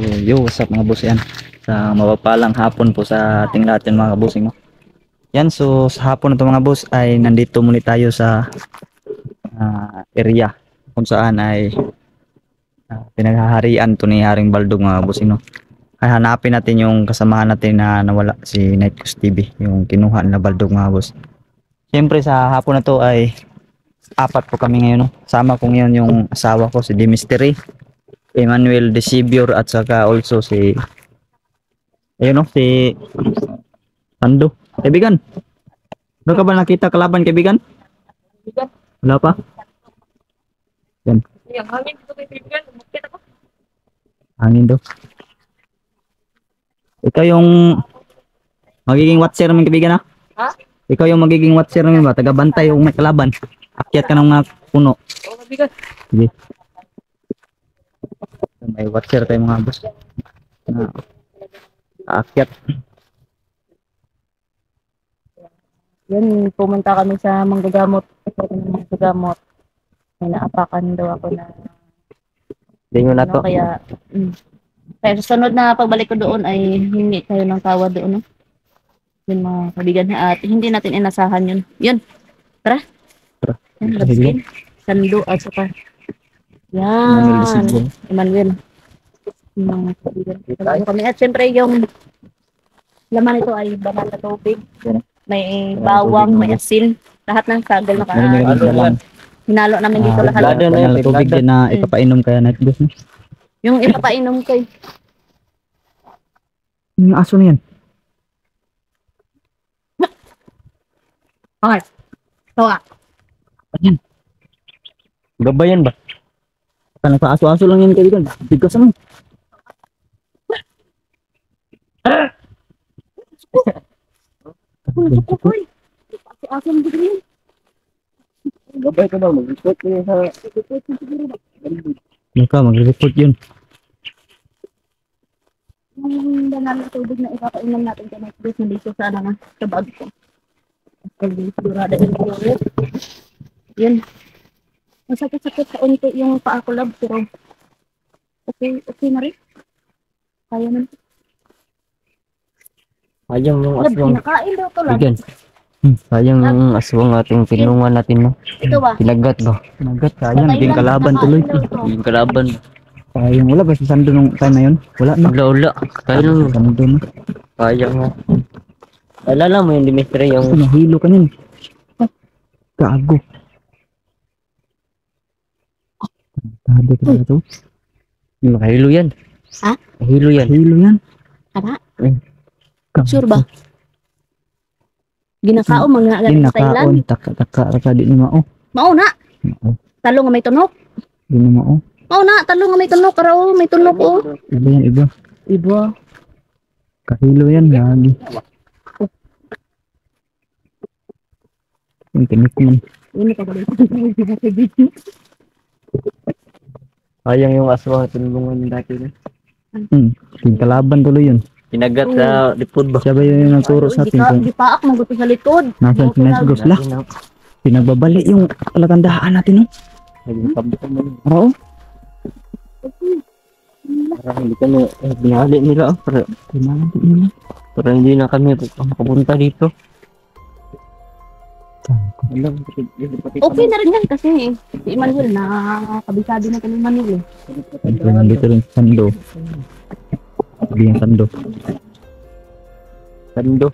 Yo, what's up mga boss yan? Sa mapapalang hapon po sa ating lahat yan mga bossing. No? Yan, so sa hapon na to mga boss ay nandito muli tayo sa area kung saan ay pinaghaharian to ni Haring Baldog mga bossing. No? Ay hanapin natin yung kasamahan natin na nawala, si Night Ghost TV, yung kinuha na Baldog mga boss. Siyempre sa hapon na to ay apat po kami ngayon. No? Sama ko ngayon yung asawa ko si The Mystery, Emmanuel De Sibior, at saka also si ayun no, si Sando. Kaibigan, ano ka ba nakita kalaban kaibigan? Wala pa? Yan. Yang hangin dito kay kaibigan, umakit ako. Hangin daw. Ikaw yung magiging watcher namin kaibigan ha? Ha? Ikaw yung magiging watcher namin ba? Taga-bantay yung may kalaban. Akyat ka ng mga puno. Oo, kaibigan. Sige. May watcher tayo mga boss. Na aakyat. Yan, pumunta kami sa manggagamot. Ito kami manggagamot. May naapakan daw ako na Hindi nyo na to. kaya kaya sa sunod na pagbalik ko doon ay hingi tayo ng tawad doon. No? Yun mga kaibigan. At hindi natin inasahan yun. Yun. Tara. Tara. Yan, let's Sige. go. Sando at saka Emmanuel De Sibior. yan. Emmanuel. Yung mga kaibigan. Tayo kami. At syempre yung laman nito ay banal na tubig. Yan. May bawang, may asin. Lahat ng sagal na Meron yung dalang hinalo namin dito lahat. banal na tubig din na ipapainom kaya Night Ghost. No? Yung ipapainom kay Yung aso na yan. okay. Tawa. Ayan. Gabayan ba? Baka nagpa-aso-aso lang yan kaibigan. Bigas mo. Asam dito rin. Gabay ka daw. Mag-report ko sa... mag-report yun. Yung banal na tubig na ipapainom natin kay Night Ghost nandito sa ano na, sa bag ko. Kasi sigurado yung ulit. Yun. Masakit-sakit sa unti yung paa ko lab, pero okay na rin. Kaya naman. Sayang yung Lab, aswang. kinakain daw to lab. Bigyan. Sayang yung aswang ating tinungan natin. No? Ito ba? Pinagat ba? Pinagat. Sayang. Patay Hindi lang, kalaban kinakain tuloy. daw to. Hindi kalaban. Sayang. Wala ba si Sando nung time na yun? Wala na. Wala. Kaya nung Sando na. Sayang nga. Alala mo yung Dimitri yung... Nahilo ka nun. Gago. Tado ka na to. Mahilo yan. Ha? Mahilo yan. Mahilo yan. Tama? Gago. Sure ba? Ginakao mga agad sa Thailand. Nakaon. Taka di ni mao. Mao na. Mao. Talo nga may tunok. Di ni mao. Mao na, talo nga may tunok. Karaw, may tunok oh. Iba yan, iba. Iba. Kahilo yan, lagi. Yung tinik man. Ini pa balik. Sayang yung aswang tinulungan dati na. Yung kalaban tuloy yun. Pinagat sa lipod ba? Siya ba yung nagturo sa atin kung Di pa ako maguto sa likod. nasan si Night Ghost la? Pinagbabali yung palatandaan natin, no? Oo. Parang hindi kami binali nila. Para hindi na kami makapunta dito. Okay na rin yan kasi si Emmanuel na kabisado na kami Emmanuel. Nandito rin Sando. Sabi yung Sando. Sando.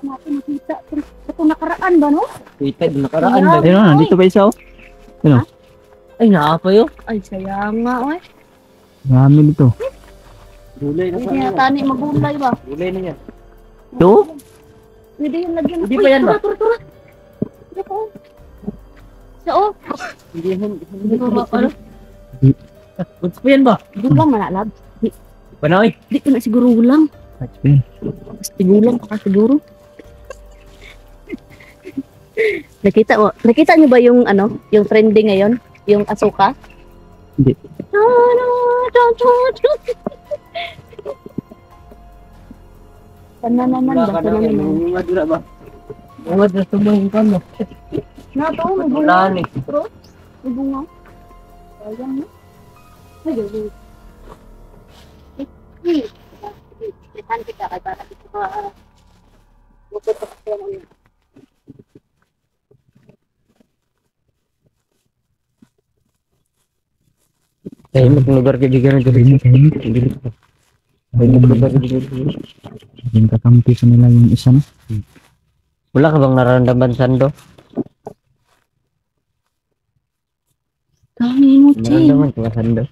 Natin nakita ito nakaraan ba no? Kita di nakaraan ba? Ayun, nandito pa isa oh. Ayun. Ay, naapa yun. Ay sayang nga oy. Marami dito. Hindi na tani magulay ba? Gulay na yan. Ito? Pwede yung lagyan. Hindi pa yan ba? Tura. Ito po. Sa oh. Hindi ko ba ano? What's pa yan ba? Gulang manalab. Panoy. Di ko na siguro gulang. What's pa yan? Pasti gulang pa siguro. Nakita niyo ba yung ano, yung trending ngayon, yung asuka? Hindi. Sana naman ba? Sana naman. Mga ba? Mga ba? Tumangin ka mo. Na to, Wala ni. Ibu nga. Sayang na. Ayun. Kita kita kay para dito ka. Bukod pa kasi ano. Tahimik lugar kayak gini jadi ini tahimik lugar kayak gini. Yung kakampi sa nila yung isa na. Wala ka bang nararamdaman Sando? Kami mo, Ching. Nararamdaman ka ba Sando?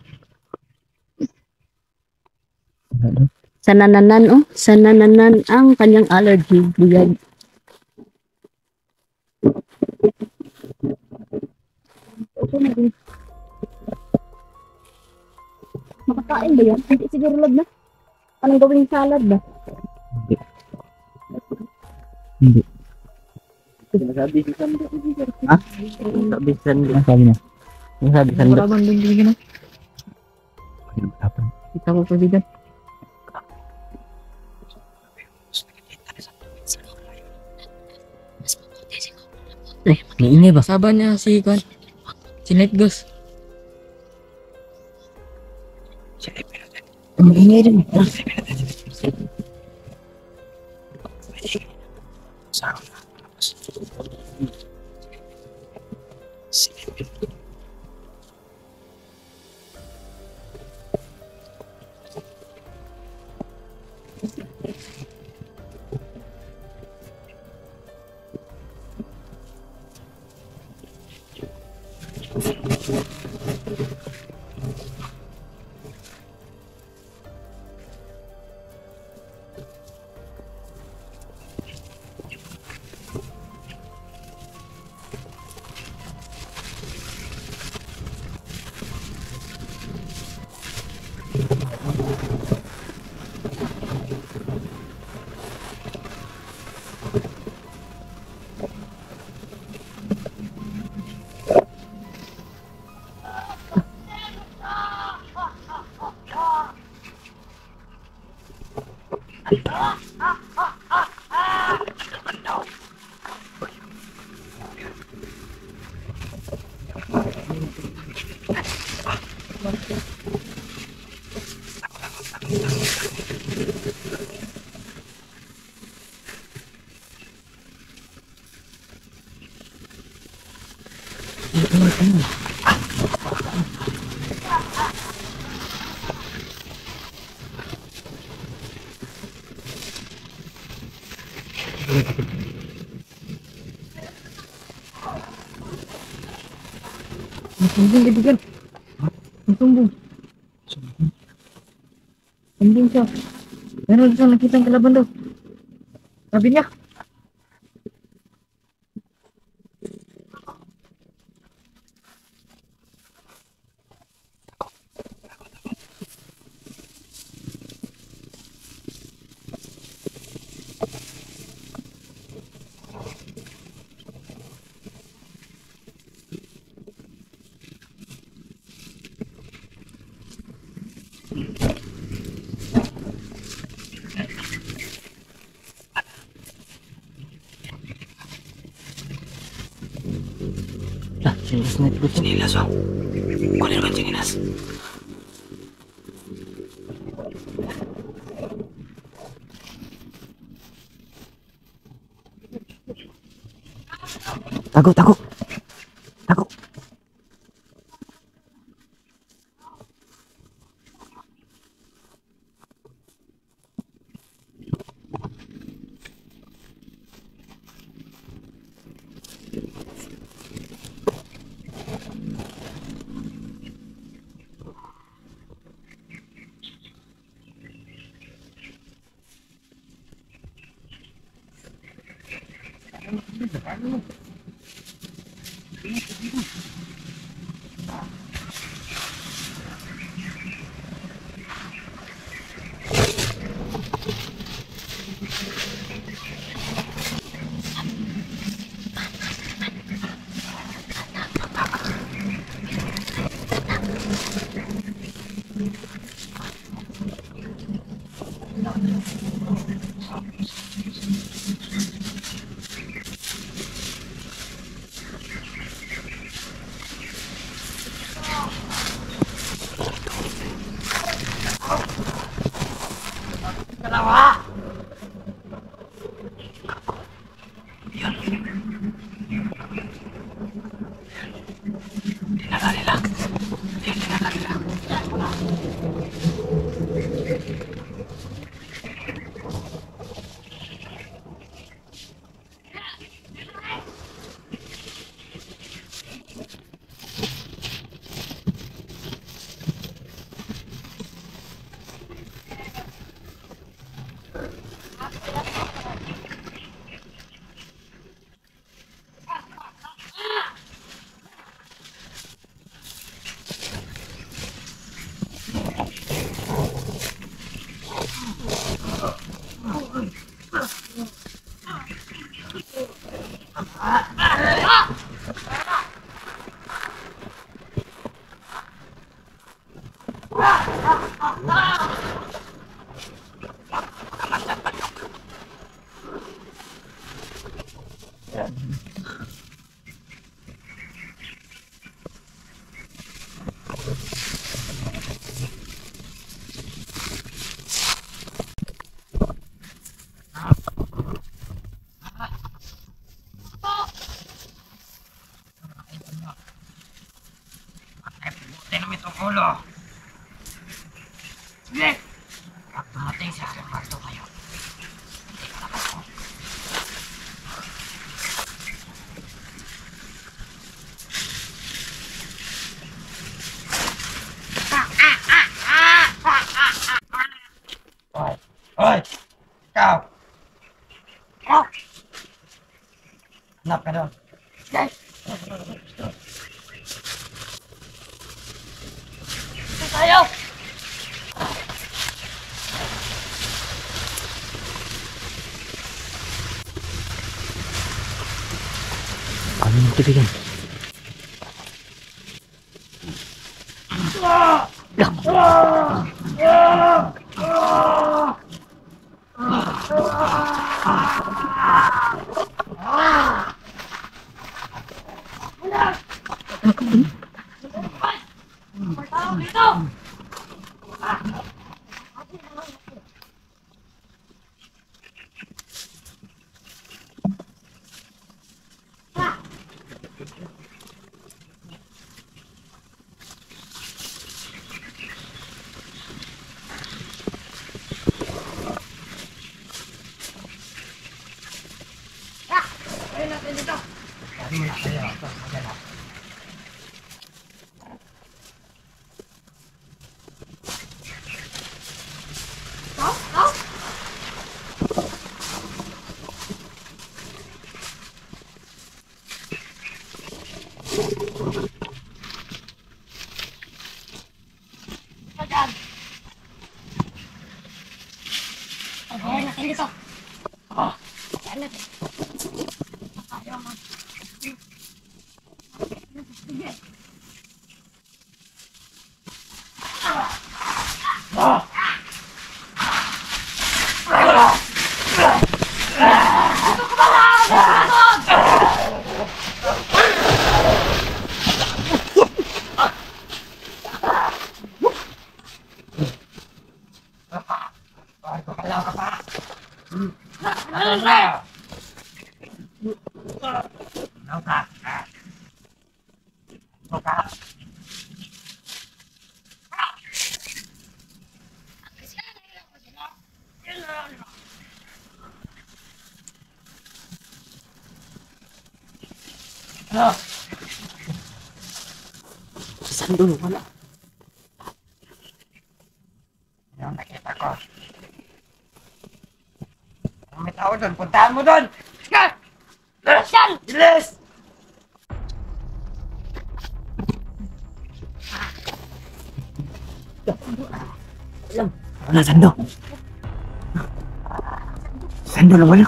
Sa nananan, oh. Sa nananan ang kanyang allergy. Bigyan. Ito na din. Makakain ba yan? Hindi siguro lab na. Anong gawing salad ba? Hindi. Sabi si Sando. Ha? Sabi si Sando. Ano sabi niya? Sabi si Sando. Maramang din na. Kapan? Kita ko pa bigan. May ingay ba? Saban niya si Kwan. Si Night Ghost. May ingay rin. Sumbong kaibigan. Ang sumbong. Sumbong siya. Meron siya nakita ang kalaban daw. Sabi niya. Ah, sinilas Night Ghost. Sinilas oh. Kunin naman sinilas. Tago, tago. Tago. Hoy! Ikaw! Hanap ka doon. Ano yung tibigan? Saan doon? Wala. Yung nakita ko. Kung may tao doon, puntahan mo doon! Sige! Bilis! Wala, Sando. Sando na wala.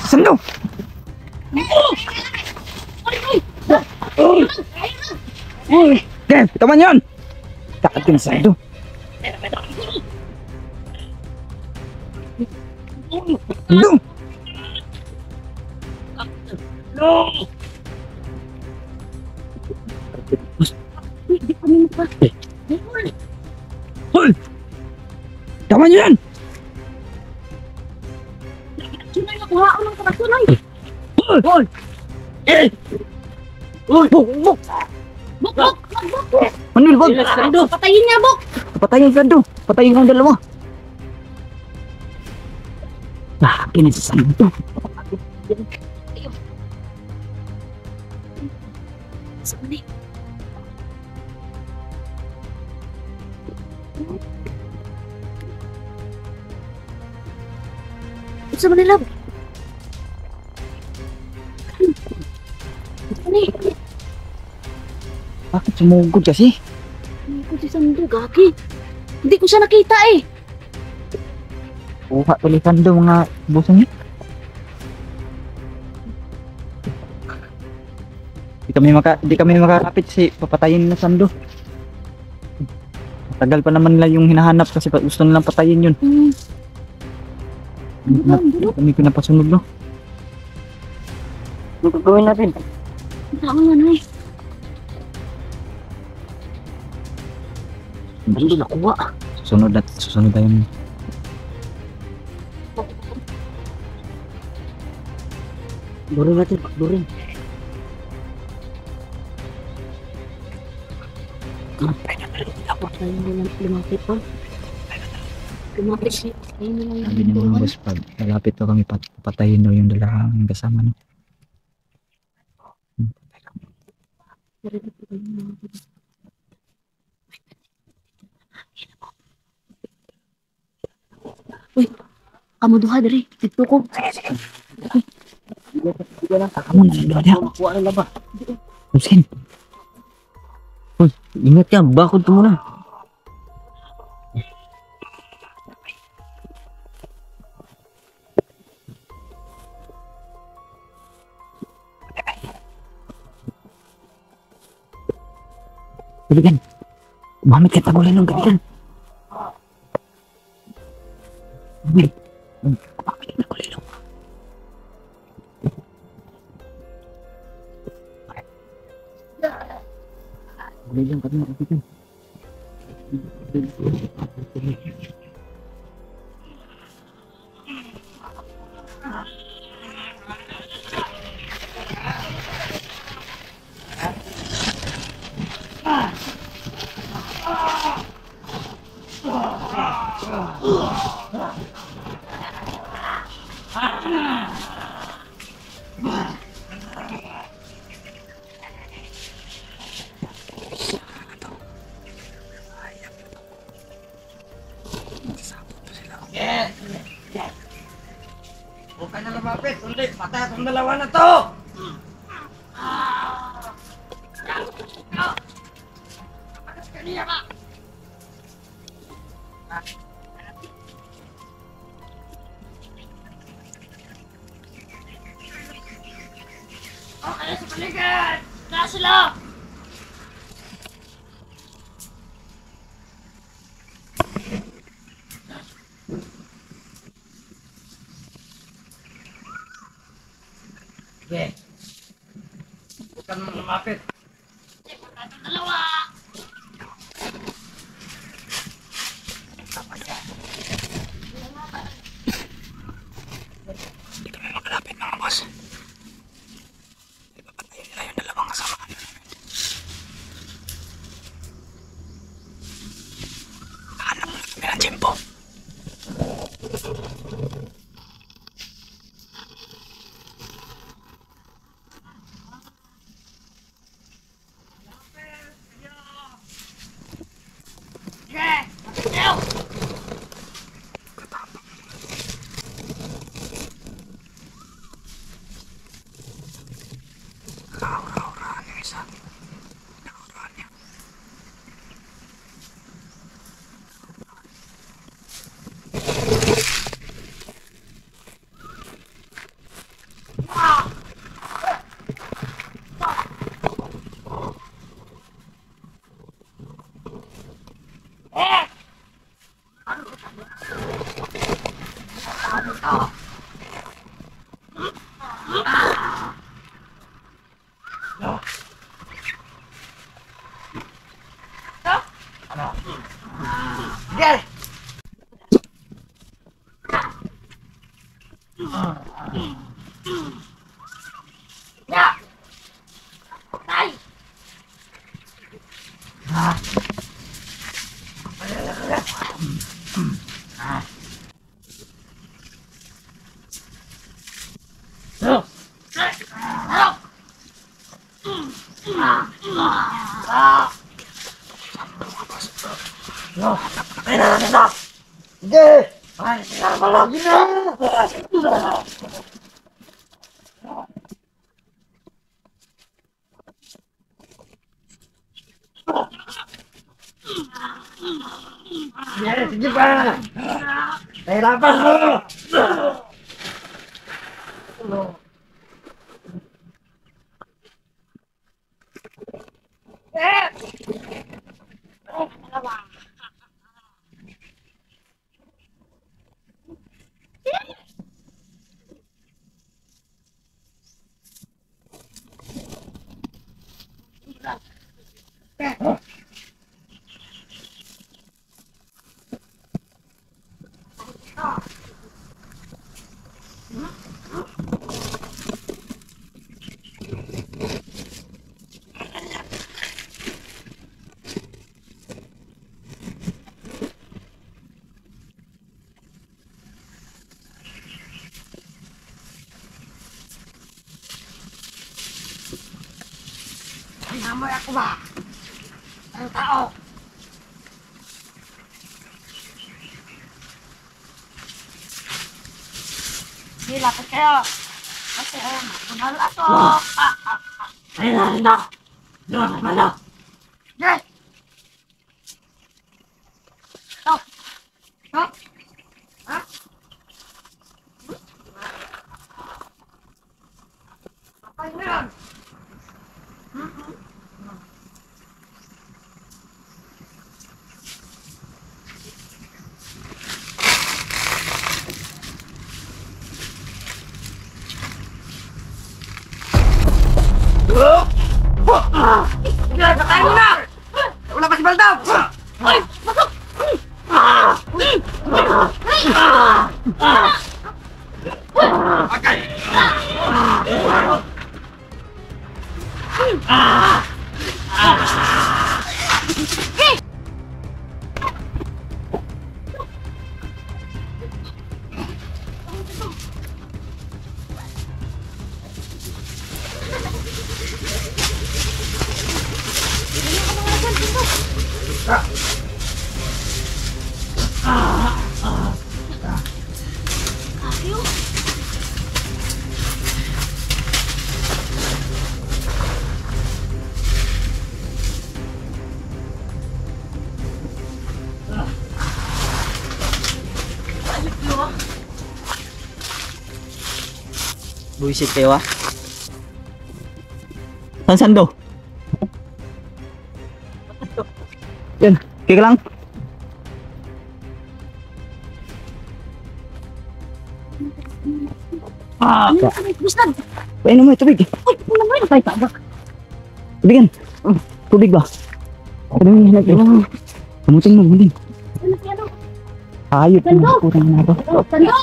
Sando! Ken, taman yan! Takot yung Sando. Sando! pa. Hoy! Tama niyo yan! Sunay na kuhaan ng karasunay. Hoy! Hoy! Eh! Hoy! Buk! Buk! Buk, buk, buk, buk. Manuel, wag! Patayin niya, buk. Patayin ka doon! Patayin kang dalawa! Ah, kinisasan to. Saan ni? Sa Manila. Ano eh? Bakit sumugod kasi? Ano ko si Sando, gagi? Hindi ko siya nakita eh. Kuha tuloy Sando mga buso niya. Di kami makakapit si papatayin na Sando. Tagal pa naman nila yung hinahanap kasi gusto nilang patayin yun. Hindi kami pinapasunod, no? Ano gagawin natin? Tama nga na eh. Hindi nakuha. Susunod tayo. Durin natin, durin. Tayo na lang lumapit pa. Lumapit siya. Tayo na lang Sabi niya mga boss, pag malapit to kami patayin daw yung dalawang kasama, no? Uy, kamu duha dari. Dito ko. Kamu na lang doon, ya? Nakuha nila ba? Lusin. Uy, ingat ka, bakod ka muna. Biligan. Umamit ka tagulan ng galitan. Umamit ka tagulan ng. Biligan ka na kapitan. Huwag ka na lumapit, ulit. Patay atong dalawa na to! Sige. Huwag ka naman lumapit. Hindi kami makalapit mga boss. Ipapatayin nila yung dalawang kasama. Hanap na kami ng Jimbo. Aura-auraan yung isa. Auraan niya. Buisit kayo ah. Saan do? Yan, kaya lang. Gustad! Painom mo yung tubig. Uy, ano naman yung tayo tabak? Tubigan. Tubig ba? Ano yung hanap yun? Kamuting mo, hindi. Ano si ano? Hayop Sando! na putang na to. Sando!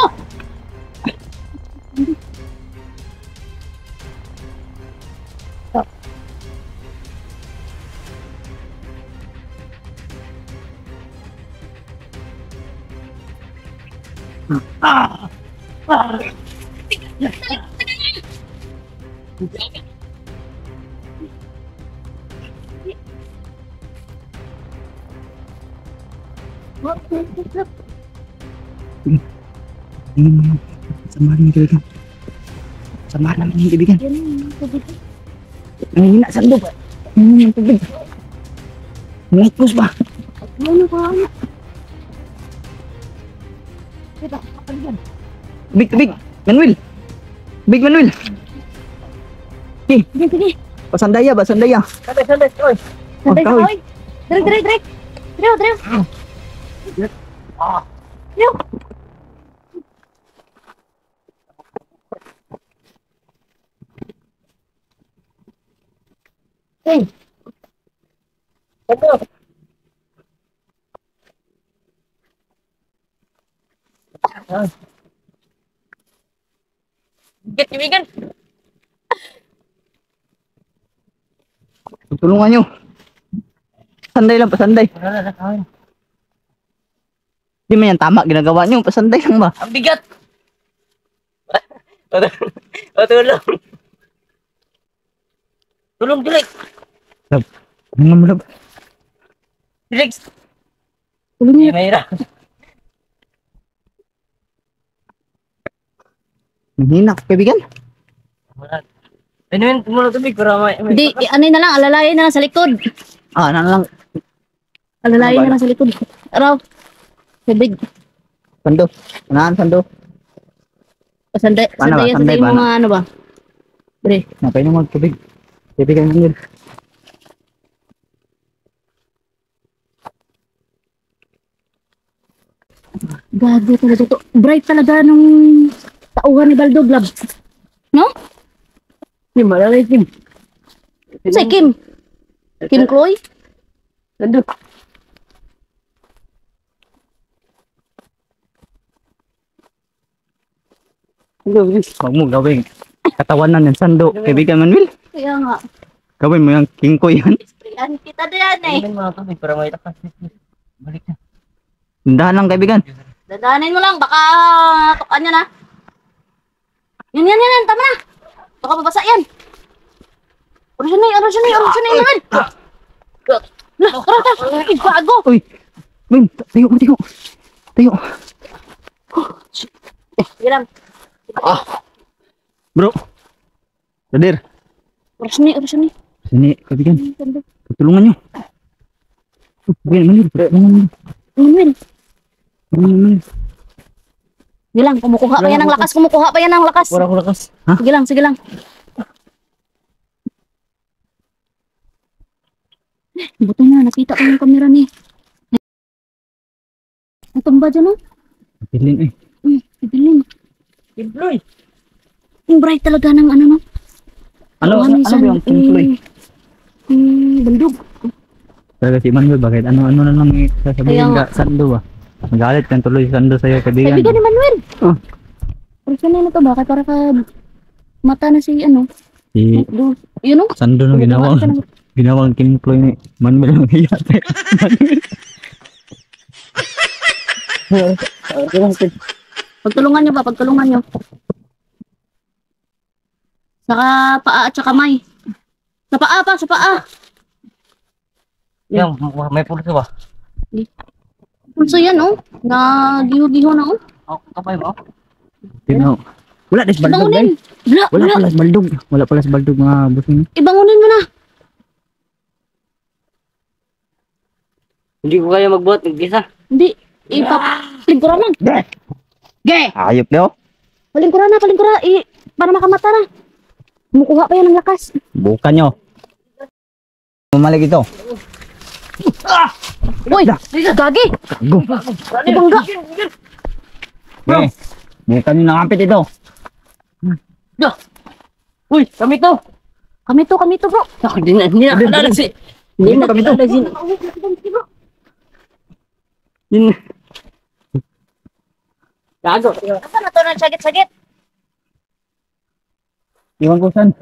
Samahan namin kaibigan. Samahan namin yung kaibigan. Yan yung tubig. Nangihina sa loob. Yung tubig. Night post ba? Ano ka? Ano? Diba? Kapaligan. Tubig, tubig. Manuel. Tubig, Manuel. Sige, sige. Pasandaya ba? Sandaya. Sanday, sanday. Oy. Sanday ka, kahoy. oy. Direk, direk, direk. Direk, direk. Direk. Hey. Ito. Get kaibigan. Tulungan nyo. pasanday lang, pasanday. Wala na kawin. Di man yan tama ginagawa niyo, pasanday lang ba? Ang bigat! Tulong! Tulong, Direk! Ano mo lab? Direk! Tulong niyo. Mahirap. Hina, kaibigan. Ano mo na tubig para may... Hindi, ano na lang, alalayan na lang sa likod. Ah, ano lang. Alalayan na lang sa likod. Araw. Tubig. Sando. Unahan, sando. Sanday, Paano ba? sanday, Sanday sanday ba, mo nga ano ba? Bre. Napay na magtubig. Kaibigan mo yun. Gago talaga to. Bright talaga nung tauhan ni Baldog Lab. No? Kim, malalay Kim. Say Kim. Kim Chloe? Nandun. Huwag mo gawin. Katawanan ng sando. Kaibigan Manuel. Kaya nga. Gawin mo yung king ko yan. Yan kita na yan eh. Ano mga tubig para may takas. Balik na. Tindahan lang kaibigan. Dadahanin mo lang, baka tukan yan ha. Yan, tama na. Baka babasa yan. Orasyon na naman. Lah, tara. Bago. Uy! Win, tayo. Tayo. Sige lang. Bro. Dadir. Orasyon ni. Sini, kaibigan. Tulungan nyo. Kaibigan, Manuel. Manuel. Manuel. Sige lang, kumukuha pa yan ng lakas. Wala ko lakas. Sige lang. Buto na, nakita ko yung camera ni. Natumba dyan, no? Pilin eh. Ibilin. Kibloy. Yung bright talaga ng ano, no? Ano ba yung kimploy? Bandog. Talaga si Manuel, bakit ano na lang sasabihin Kaya ka, sando ba? Magalit kang tuloy sando sa'yo, kaibigan. Kaibigan ni Manuel. Oh. Orasyon na to, bakit para ka mata na si ano? Si Yun, no? sando na ginawang kimploy ni Manuel ang hiyate. Pagtulungan nyo. Saka paa at saka kamay. Sa paa. Yan, may pulso ba? Pulso yan, oh. Nagiho-giho na, oh. Kapay mo? Tino. Wala des baldog Ibangunin. guys. Wala pala sa baldog mga busing. Ibangunin mo na. Hindi ko kaya magbuhat, nag-isa. Hindi. Palingkuran lang. Ge! Ayop daw. Palingkuran. Para makamata na. Kumukuha pa yan ng lakas. Bukan nyo. Mamalik ito. Uy! Gagi! Go. Ibangga! Eh, bukan nyo nakapit ito. Uy, kami to! Kami to, bro. Hindi na kalala si... Hindi na kami to. Gago. Saan na to ng sagit-sagit? Iwan ko saan.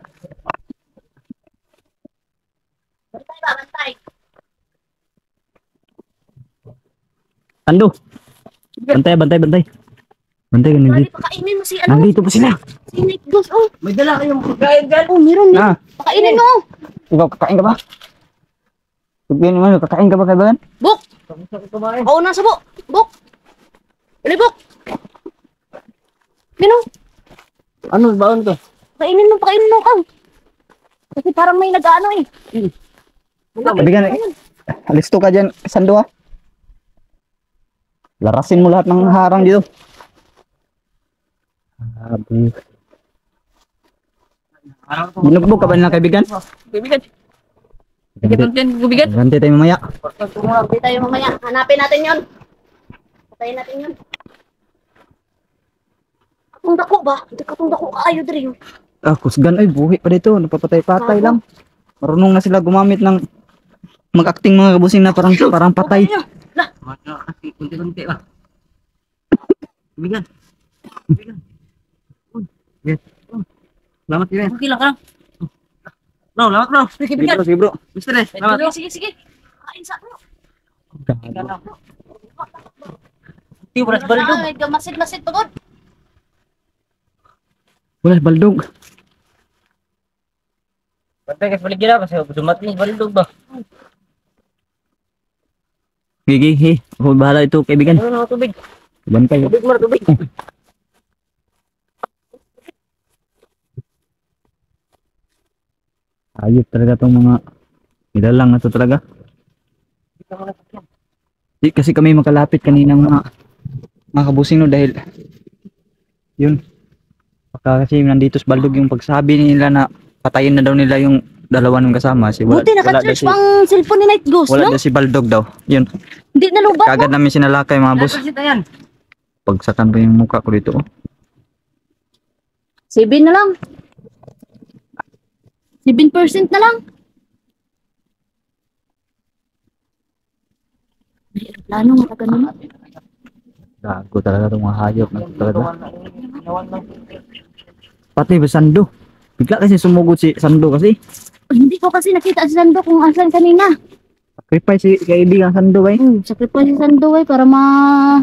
Bantay. Sando. Bantay. Bantay ka Grabe, nandito. pakainin mo si ano? Nandito pa sila. Si Nick Goss, oh. May dala kayong pagkain dyan. Oh, meron Na. Pakainin mo, oh. Ikaw, kakain ka ba? Sabihin naman, kakain ka ba kaibigan? Buk! Kumain. Oo na sa buk! Buk! Mino, Ano baon to? pakainin mo, Kang. Kasi parang may nag-ano eh. Kaibigan, alisto ka dyan, Sando ha. Larasin mo lahat ng harang dito. Binugbog ka ba nila kaibigan? Kaibigan. Kaibigan dyan, kaibigan. Ganti tayo mamaya. Hindi tayo mamaya. Hanapin natin yon. Patayin natin yon. Katong dako ba? Hindi katong dako kaayo diri. Ah, kusgan ay buhi pa dito. Napapatay-patay lang. Marunong na sila gumamit ng mag-acting mga kabusing na parang patay. Kasi kunti-kunti ba? Kaibigan. Kaibigan. Yes. Salamat kaibigan. Okay lang ka lang. Bro, lamat bro. Kaibigan. Sige bro. Mister eh, lamat. Sige. Kain sa bro. Di wala sa baldog. Ay, gamasid-masid pagod. Wala baldog. Bantay kasi balik gila kasi dumating sa baldog ba. Gigi, he. Ako bahala ito, kaibigan. Ano na tubig? Bantay. Tubig mo na tubig. Ayop talaga tong mga nilalang na to talaga. Di kasi kami makalapit kanina mga kabusing no dahil yun. Baka kasi nandito sa baldog yung pagsabi nila na patayin na daw nila yung dalawa ng kasama. Si Buti daw naka-charge pang cellphone ni Night Ghost, wala no? daw si baldog daw. Yun. Hindi na lubat. Kagad namin sinalakay mga boss. Yan. Pagsakan pa yung mukha ko dito. Oh. 7 na lang. 7% na lang. May aeroplano, matagal naman. Gago talaga itong mga hayop na talaga. Pati ba Sando? Bigla kasi sumugod si Sando kasi. Hindi ko kasi nakita si Sando kung asan kanina. Sacrifice si kaibigan Sando ba Sacrifice si Sando para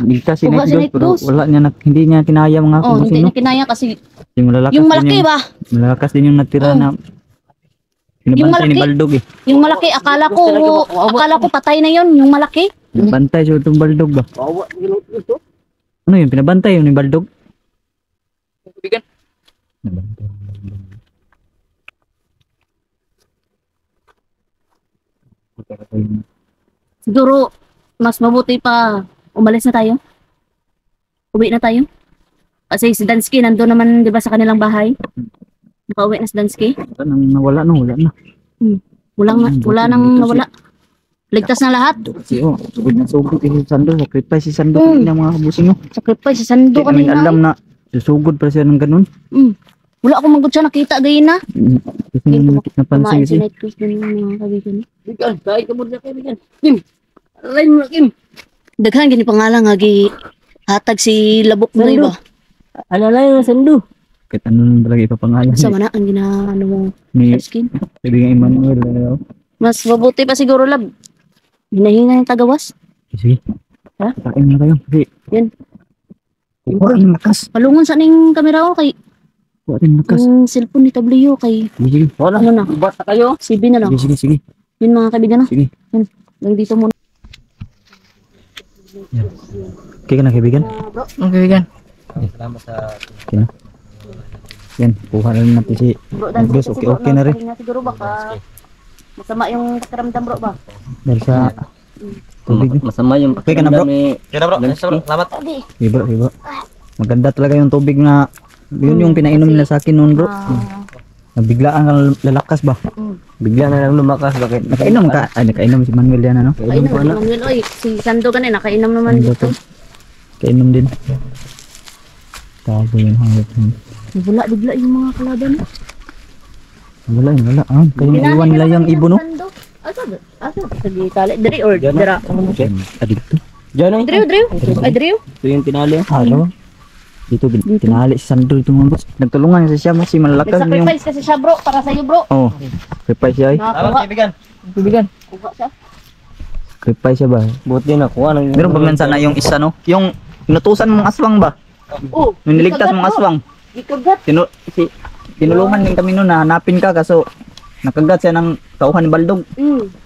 Ligtas si Buka Night si Ghost Night pero Ghost. wala niya, hindi niya kinaya mga Oh, hindi kabusing no. niya kinaya kasi Yung malalakas yung din malaki ba? Malalakas din yung natira Oh. na pinabantay ni malaki. Baldog eh. Yung malaki, akala ko patay na yon yung malaki. Pinabantay siya itong Baldog ba? Wawa ito. Ano yun? Pinabantay yun ni Baldog? Tubigan. Pinabantay. Siguro, mas mabuti pa umalis na tayo. Uwi na tayo. Kasi si Dansky nandun naman, di ba, sa kanilang bahay. Nakauwi na si Dansky. Wala nang nawala no, wala na. Wala nang nawala. Ligtas na lahat. Kasi oh, sugod na sugod si Sando, sacrifice si Sando Mm. kanina mga kabusing no. Sacrifice si Sando Hindi namin kanina. alam na susugod pa siya ng ganun. Wala akong magod siya nakita gayon na. Kasi napansin Kumain kasi. si Night Cruise din mga kaibigan. Bigan, kain ka muna kaibigan. Kim. Alay mo na Kim. Daghan gini pangalan nga gi hatag si Labok mo Sando. ba? Alalay na Sando. Kahit ano nang talaga ipapangalan. Sa mana ang gina ano mo Ni skin. kaibigan Emmanuel. Ano? Mas mabuti pa siguro lab. Hinahinga yung tagawas. Sige. Ha? Kain na kayo. Kasi Yan. kuha ang lakas. Palungon sa ning kamera ko kay Kuha ang lakas. yung cellphone ni W kay Sige, sige. Wala. ano na, Ubat na kayo. CB na lang. Sige, sige, sige. Yun mga kaibigan na. Sige. Lang dito muna. Okay ka na kaibigan? Bro, Ang kaibigan. Salamat sa Okay na. Yan, kuha na rin natin si bro dan Boss, okay na rin. Siguro baka masama yung pakiramdam bro ba? dahil sa tubig. masama yung Okay ka na, bro? Kaya na bro. Salamat. Adi. Iba, iba. Maganda talaga yung tubig na yun yung pinainom nila sa akin noon bro. Nabiglaan kang lalakas ba? Bigla na lang lumakas. Bakit? Nakainom ka? Ay, nakainom si Manuel yan ano? Kainom ko na. Oy, si Sando kanina nakainom naman Ano ba dito. to? Kainom din. Tago yung hangit. Wala bigla yung mga kalaban. Wala, wala. Ah, kaya iwan nila yung ibo no? Asa? Sa tali. Diri or dira? Adito. Diyan na. Driw. Ay, driw. Ito yung tinali. Ano? Dito, tinali si Sandro ito mga boss. Nagtulungan kasi siya mas si malalakas yung... Nag-sacrifice kasi siya bro, para sa'yo bro. Oh, sacrifice siya eh. Nakakuha. kaibigan. Kaibigan. Kuha siya. Sacrifice siya ba? Buti na kuha ng Meron ba minsan na yung isa no? Yung inutusan mong aswang ba? Oh, Yung niligtas mong aswang. ikagat. Tinulungan din kami noon na hanapin ka kaso nakagat siya ng tauhan ni Baldog.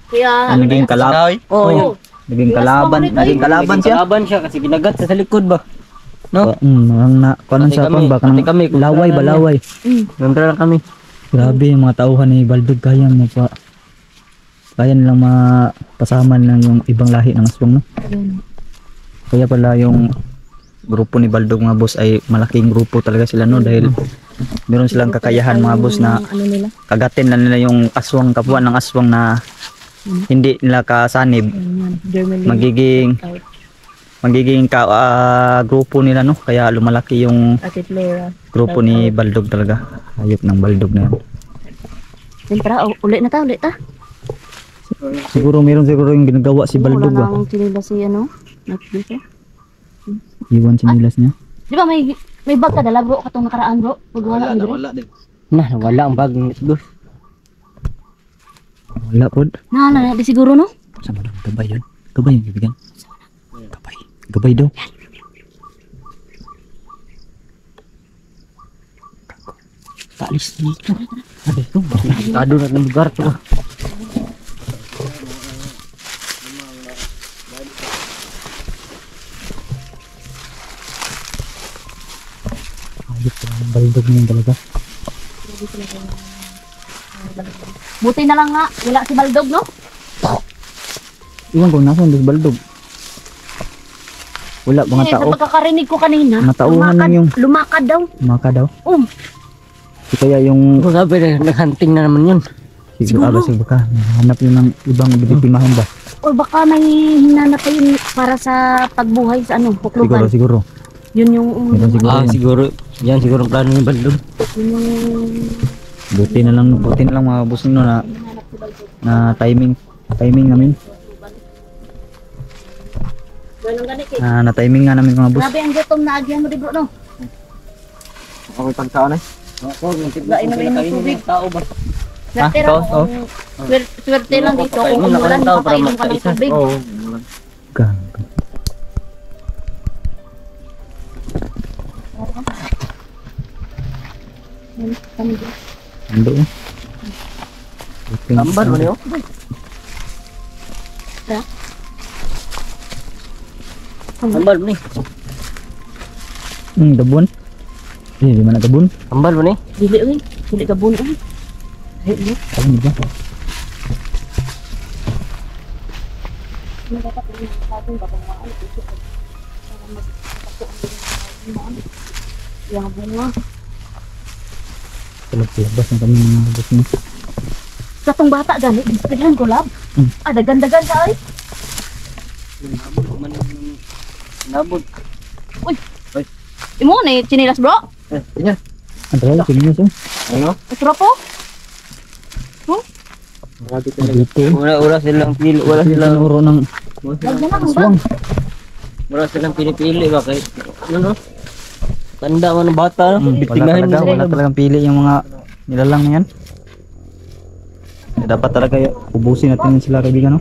Kaya, Naging kalaban. oh, Naging kalaban. Naging kalaban siya. Kalaban siya kasi ginagat sa likod ba? No? Ang na kuanan Pati sa kami, pang baka pati kami, laway ba kontra laway. Ganda lang kami. Grabe yung mga tauhan ni Baldog kaya nilang mapasama lang yung ibang lahi ng aswang no. Kaya pala yung grupo ni Baldog mga boss ay malaking grupo talaga sila no dahil meron silang kakayahan mga boss na ano nila? kagatin na nila yung aswang kapwa ng aswang na hindi nila kasanib German magiging grupo nila no kaya lumalaki yung Ate Flora. grupo ni Baldog talaga hayop ng Baldog na yun. Tara, ulit na ta. Siguro meron siguro yung ginagawa si Baldog ba Wala nang sinila si ano. Dito. iwan sinilas niya Di ba may bag ka dala bro katong nakaraan bro? Pag wala ang dre. Wala ang bag ng Gus. wala pod Na di siguro no? Sama daw, gabay yun. Gabay yun, kaibigan. Gabay. Gabay daw. Paalis dito. Sabi ko, Kado na ng lugar to. ayos pa ang baldog na yun talaga. Buti na lang nga, wala si Baldog, no? Iwan ko, nasa yung baldog. Wala, mga Eh, tao. sa pagkakarinig ko kanina, Mga tauhan lang yung- lumakad daw. Maka daw. Di kaya yung Kung sabi na, naghunting na naman yun. Siguro. siguro ka, hanap yun ng ibang bibitimahan ba? O baka may hinanap pa yun para sa pagbuhay sa ano, Siguro, Pukluban. siguro. Yun yung, Meron siguro yan. Siguro, yan siguro ang plano ni Baldog. yun yung Buti na lang mga boss no na, hinanap si Baldog. na timing namin. Ganun ganit eh. Na timing nga namin mga boss. Grabe ang gutom na agyan mo di bro, no? Ako may pagkaon eh. Ako, Lain na rin ng tubig. Tao ba? Swerte ikaw? lang kung swerte lang dito kung umulan, makakainom ka ng tubig. Oo. Gago. Ando. Lamban mo niyo? Lamban mo ni. Gabon. Di mana gabon? Lamban mo ni. Dili uy, dili ka buno uy. Dili. Alam mo ba? Dapat yung natin babawaan ito. Para mag yung bunga. Labas na kami mga boss no. Sa tong bata gani, ispilan ko lab. Dagan-dagan sa ay. Nabot. Imo ni chinilas bro. Yan. Ang tagal, tingin nyo Ano? Utro po. dito. Wala silang pili, wala silang Sinuro ng Lagyan na ang aswang. wala silang pinipili ba kay ano no? Tanda mo ng bata no? Bitimahin Wala talagang pili yung mga nilalang na yan. Dapat talaga ubusin natin sila kaibigan no.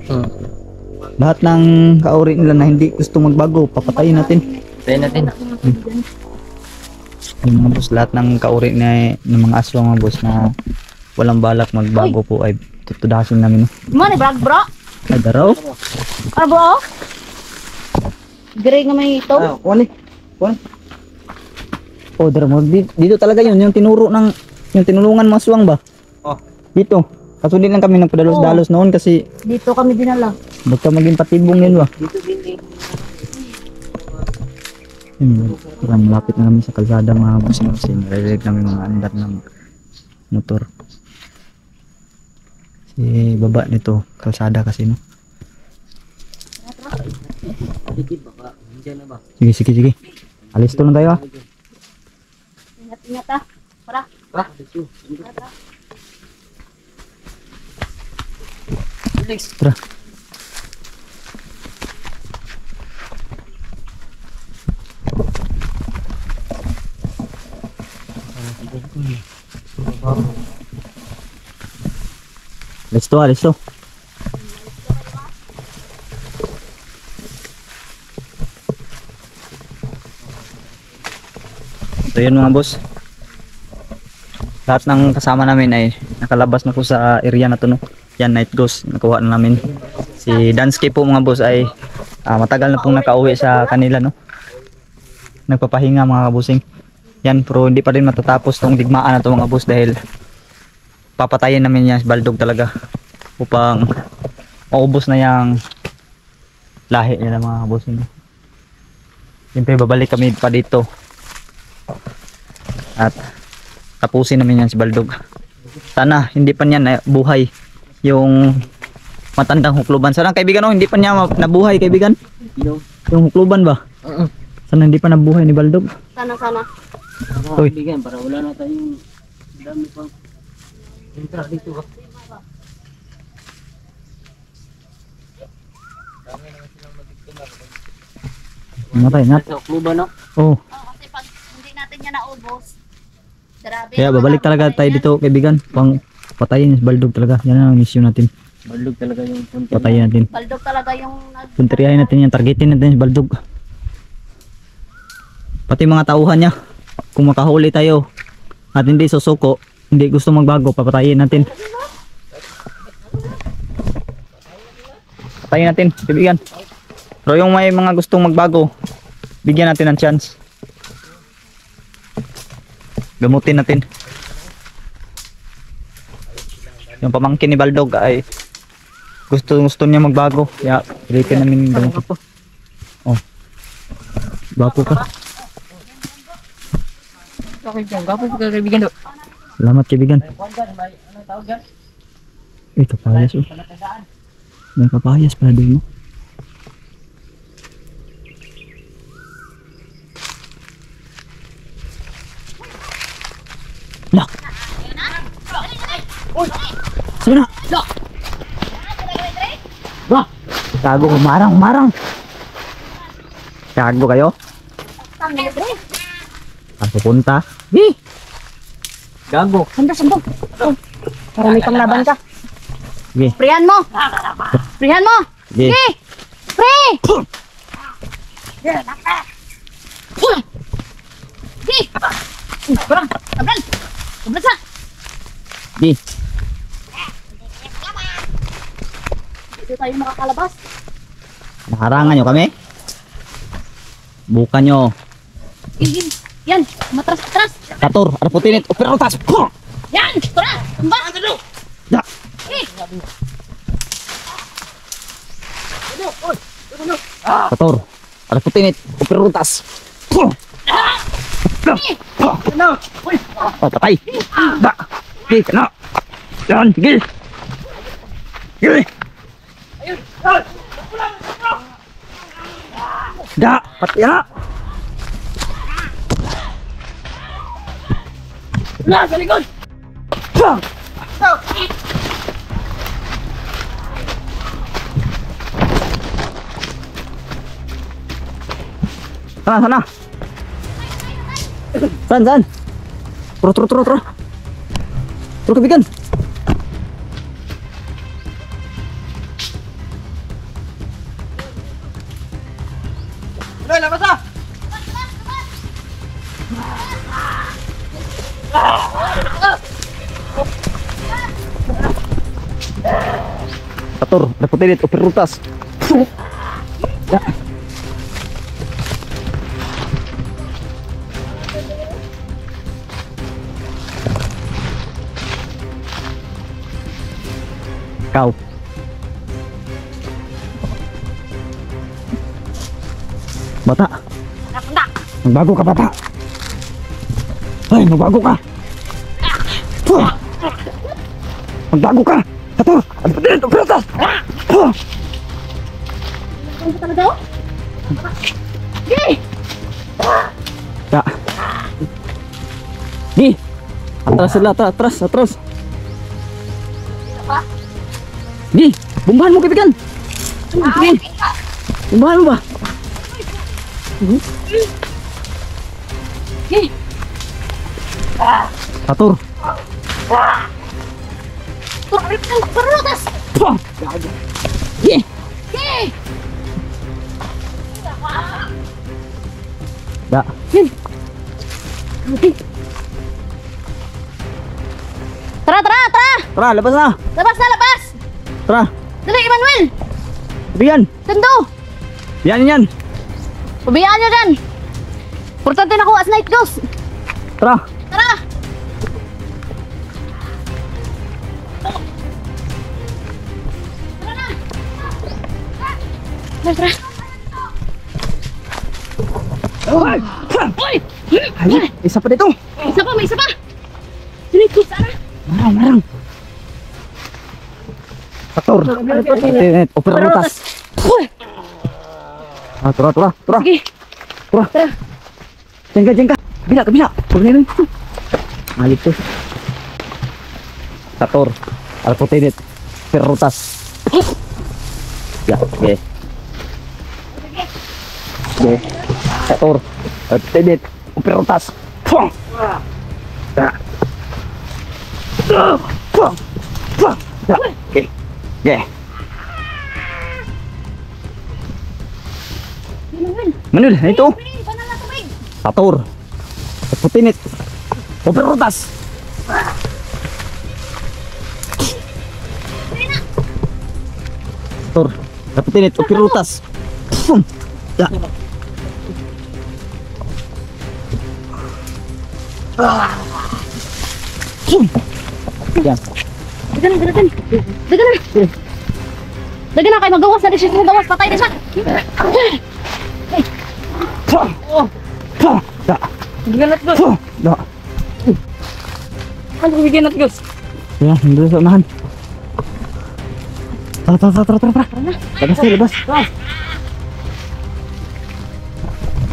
Lahat ng kauri nila na hindi gusto magbago, papatayin natin. Tayo natin. Yung mga boss, lahat ng kauri ng mga aswang mga boss na walang balak magbago po ay tutudasin namin. No? Imo ni brag bro. Ay daraw. Ano bro? Gray nga may ito. Kuha ni. Oh, daraw. Dito talaga yun, yung tinuro ng yung tinulungan mga aswang ba? Oh. Dito. Kaso din lang kami nagpadalos-dalos noon kasi Dito kami dinala. baka maging patibong yun ba? Dito din. Parang malapit na kami sa kalsada mga boss no, kasi narinig namin mga andar ng motor. Si baba nito, kalsada kasi no. Dikit baka hindi na ba? Sige. Alis to lang tayo ah. Ingat-ingat ah. Para. Dito. Tara. Alis to. So yun mga boss. Lahat ng kasama namin ay nakalabas na po sa area na to no. Yan, night ghost, nakuha na namin. Si Dansky po mga boss ay matagal na pong nakauwi sa kanila no. Nagpapahinga mga kabusing. Yan, pero hindi pa rin matatapos tong digmaan na to mga boss dahil papatayin namin yan si Baldog talaga upang maubos na yung lahi niya mga kabusing. Siyempre babalik kami pa dito at tapusin namin yan si Baldog. Sana hindi pa niya buhay yung matandang hukluban. Sana kaibigan no, hindi pa niya nabuhay kaibigan. Yung hukluban ba? Sana hindi pa nabuhay ni Baldog. Sana. Uy. Bigyan para wala na tayong dami pang entra dito ba? Ingat. Sa kluba no? Oh, Kasi pag hindi natin yan naubos, grabe. kaya babalik talaga tayo dito kaibigan. Pang patayin si Baldog talaga. Yan ang mission natin. Balog talaga yung punta. Patayin natin. Baldog talaga yung Punteriyahin natin yan. Targetin natin si Baldog. Pati mga tauhan niya. Kung makahuli tayo at hindi susuko, hindi gusto magbago, papatayin natin. Patayin natin, kaibigan. Pero yung may mga gustong magbago, bigyan natin ng chance. Gamutin natin. Yung pamangkin ni Baldog ay gusto niya magbago. Kaya pilitin namin gamutin. Oh. Bago ka. Okay dyan. Gapos ka kaibigan do. Salamat kaibigan. Eh, kapayas oh. May kapayas pala doon mo. Lah. Sabi na. Lah. Tago, marang. Tago kayo? Ang pupunta. Di. Gago. Sandok. Para may panglaban ka. Sige. Prihan mo! Prihan mo! Sige. Sige! Pre! Sige! Kurang! Kablan! Kablan sa! Di. Dito tayo makakalabas. Nakarangan nyo kami? Bukan nyo. Yan! Matras! Kator, ada putinit, operotas. Yan! Kurang! Tumbang! Ya. Kator, ada putinit, operotas. Patay. Da. Sige, kena. Yan, sige. Sige. Da, pati na. Wala! Sa likod! Sana. San. Turo. Turo kaibigan. Kator, dapetin itu perutas. Ya. Kau. Bata. Magbago ka, bata. Ay, magbago ka. Magbago ka. Kator, dapetin itu perutas. Ano ba talaga? Sige! Ya. Di. Atras sila, atras. Di, bombahan mo kaibigan. Di. Bombahan mo ba? Sige! Kator. Perutas! Di. Sige! Ya. Tara! Tara, lepas na. Labas! Tara. Dali, Emmanuel! Kaibigan. Tendo! Yan. Pabayaan nyo dyan! Importante na kuha sa night ghost! Tara. Tara! Tara! Uy! Ay, isa pa dito. May isa pa! Night ghost, sana! Marang. Kator. Dapetin operotas. Ah, tura. Sige! Tura. Jengka. Kabila. Pagnirin. Malik tuh. Kator. Alputinit. Perutas. Ya, oke. Oke. Kator. Alputinit. Perutas. Oke. Yeah. Yun. Manul, ito. Banal na tubig. Tator. Putinit. Operotas. Tator. Putinit. Operotas. Ya. Yan. Dagan na, dagan. Dagan na. Dagan na kayo magawas na rin siya. Magawas, patay na siya. Da. Bigyan natin, Gus. Da. Ano bigyan natin, Gus? Ya, dulu sa unahan. Tara. Labas tayo, labas.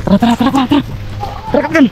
Tara. Tara, Kapten.